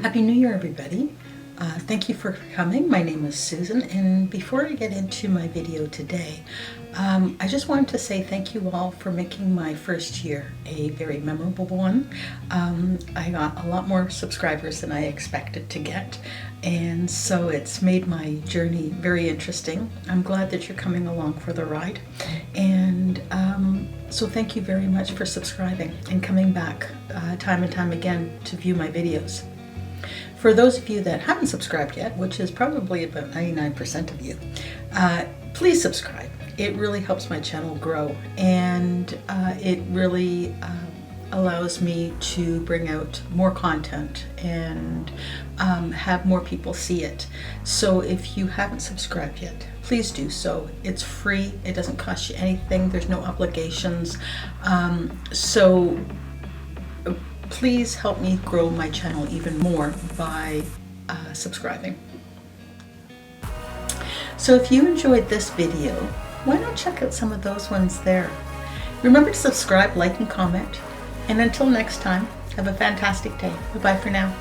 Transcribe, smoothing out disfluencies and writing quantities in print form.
Happy New Year, everybody. Thank you for coming. My name is Susan, and before I get into my video today, I just wanted to say thank you all for making my first year a very memorable one. I got a lot more subscribers than I expected to get, and so it's made my journey very interesting. I'm glad that you're coming along for the ride, and so thank you very much for subscribing and coming back time and time again to view my videos. For those of you that haven't subscribed yet, which is probably about 99% of you, please subscribe. It really helps my channel grow, and it really allows me to bring out more content and have more people see it. So if you haven't subscribed yet, please do so. It's free. It doesn't cost you anything. There's no obligations. Please help me grow my channel even more by subscribing. So if you enjoyed this video, why not check out some of those ones there? Remember to subscribe, like, and comment. And until next time, have a fantastic day. Bye-bye for now.